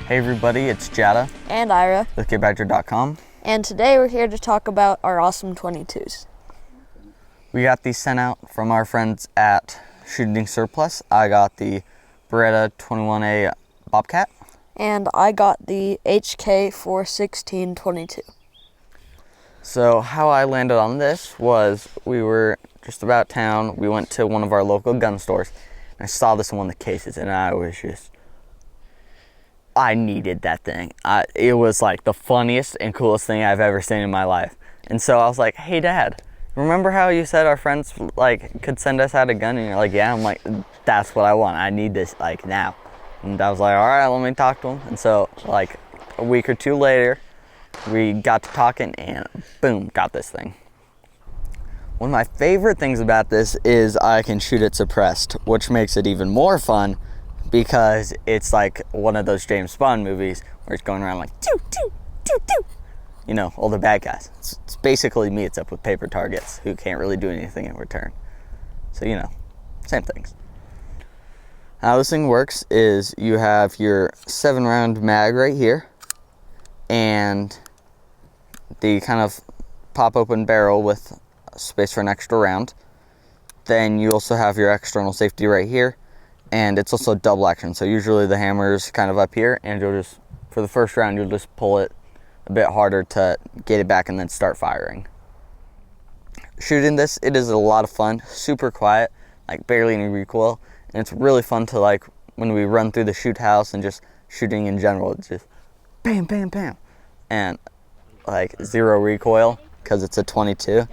Hey everybody, it's Jada and Ira with GetBadger.com. And today we're here to talk about our awesome 22s. We got these sent out from our friends at Shooting Surplus. I got the Beretta 21A Bobcat. And I got the HK 416 22. So how I landed on this was we were just about town. We went to one of our local gun stores. And I saw this in one of the cases and I needed that thing. It was like the funniest and coolest thing I've ever seen in my life. And so I was like, hey Dad, remember how you said our friends could send us out a gun? And you're like, yeah. I'm like, that's what I want. I need this now. And I was like, all right, let me talk to him. And so a week or two later, we got to talking and boom, got this thing. One of my favorite things about this is I can shoot it suppressed, which makes it even more fun because it's like one of those James Bond movies where it's going around like, choo, choo, choo, choo. You know, all the bad guys. It's basically me, except with paper targets who can't really do anything in return. So, you know, same things. How this thing works is you have your 7-round mag right here and the kind of pop open barrel with space for an extra round. Then you also have your external safety right here, and it's also double action. So usually the hammer is kind of up here, and you'll just, for the first round, you'll just pull it a bit harder to get it back and then start firing. Shooting this, it is a lot of fun, super quiet, like barely any recoil, and it's really fun to when we run through the shoot house and just shooting in general, it's just bam, bam, bam, and zero recoil because it's a 22,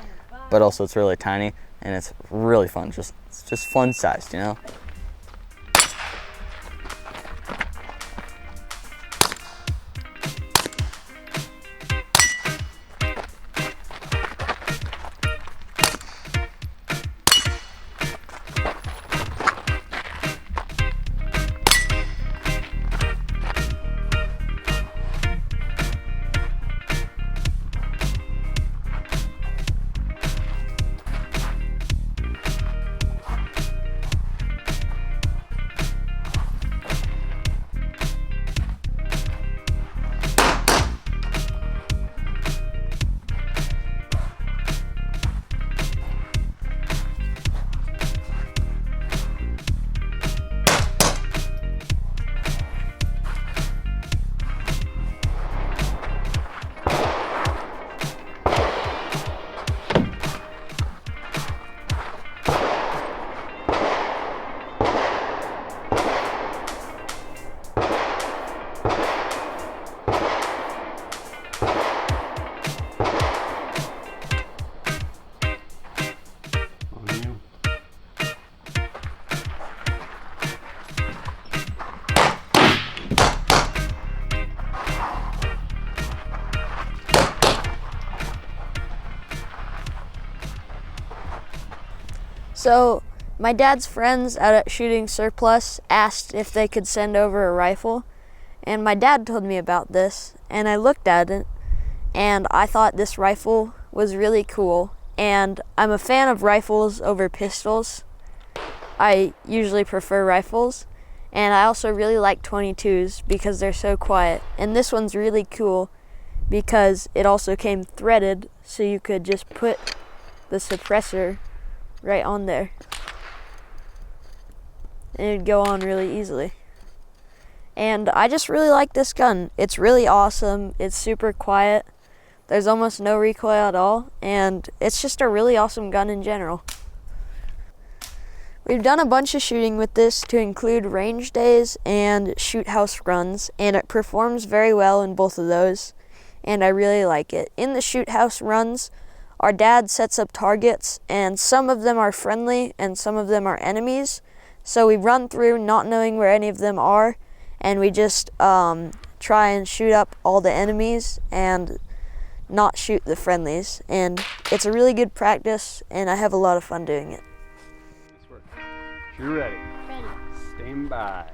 but also it's really tiny and it's really fun. It's just fun sized, you know. So my dad's friends out at Shooting Surplus asked if they could send over a rifle, and my dad told me about this, and I looked at it and I thought this rifle was really cool, and I'm a fan of rifles over pistols. I usually prefer rifles, and I also really like 22s because they're so quiet, and this one's really cool because it also came threaded, so you could just put the suppressor right on there and it'd go on really easily. And I just really like this gun. It's really awesome. It's super quiet. There's almost no recoil at all, and it's just a really awesome gun in general. We've done a bunch of shooting with this to include range days and shoot house runs, and it performs very well in both of those, and I really like it. In the shoot house runs, our dad sets up targets, and some of them are friendly and some of them are enemies. So we run through not knowing where any of them are, and we just try and shoot up all the enemies and not shoot the friendlies. And it's a really good practice, and I have a lot of fun doing it. You're ready. Ready. Stand by.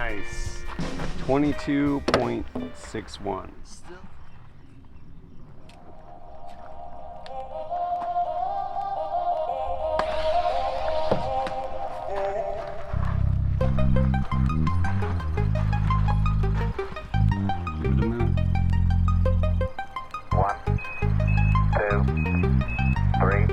Nice. 22.61. Give it a minute. 1, 2, 3.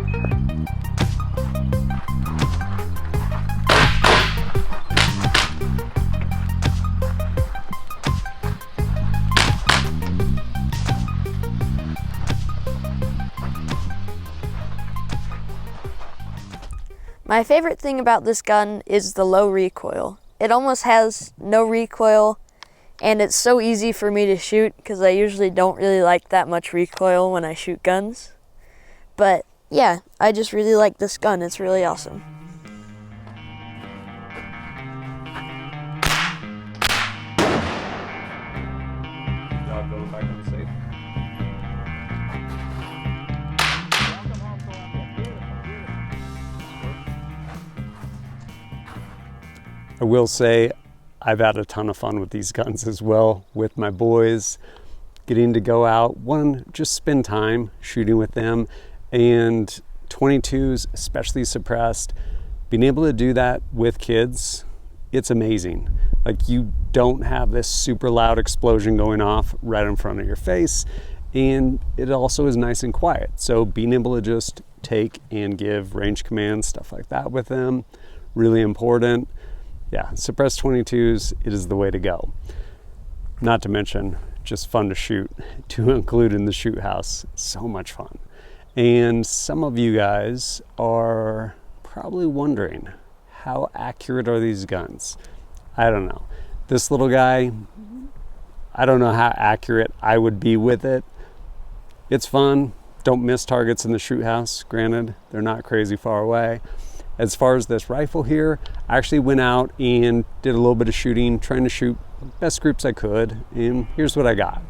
My favorite thing about this gun is the low recoil. It almost has no recoil, and it's so easy for me to shoot because I usually don't really like that much recoil when I shoot guns. But yeah, I just really like this gun. It's really awesome. Good job going back on the safe. I will say I've had a ton of fun with these guns as well with my boys, getting to go out, just spend time shooting with them, and 22s, especially suppressed, being able to do that with kids, it's amazing. Like, you don't have this super loud explosion going off right in front of your face, and it also is nice and quiet. So being able to just take and give range commands, stuff like that with them, really important. Yeah, suppressed 22s, it is the way to go. Not to mention, just fun to shoot, to include in the shoot house. So much fun. And some of you guys are probably wondering, how accurate are these guns? I don't know. This little guy, I don't know how accurate I would be with it. It's fun. Don't miss targets in the shoot house. Granted, they're not crazy far away. As far as this rifle here, I actually went out and did a little bit of shooting, trying to shoot best groups I could, and here's what I got.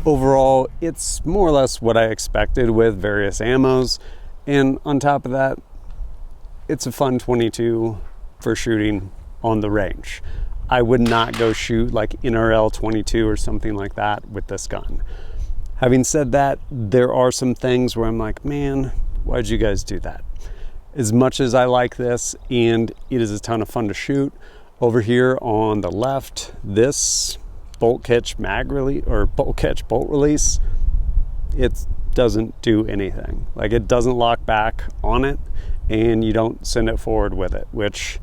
Overall, it's more or less what I expected with various ammos, and on top of that, it's a fun 22 for shooting on the range. I would not go shoot like NRL 22 or something like that with this gun. Having said that, there are some things where I'm like, man, why'd you guys do that? As much as I like this, and it is a ton of fun to shoot, over here on the left, this bolt catch bolt release, it doesn't do anything. Like, it doesn't lock back on it, and you don't send it forward with it, which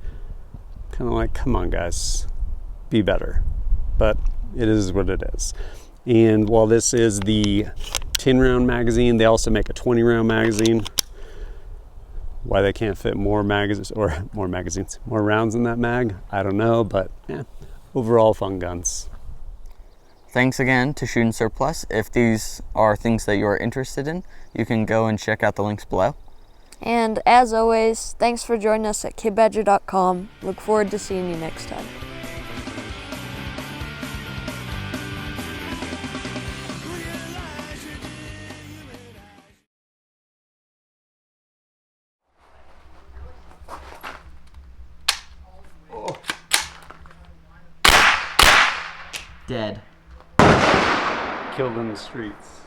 kind of like, come on guys, be better. But it is what it is. And while this is the 10 round magazine, they also make a 20 round magazine. Why they can't fit more rounds in that mag, I don't know, but yeah, overall fun guns. Thanks again to Shooting Surplus. If these are things that you are interested in, you can go and check out the links below. And as always, thanks for joining us at kidbadger.com. Look forward to seeing you next time. Dead. Killed in the streets.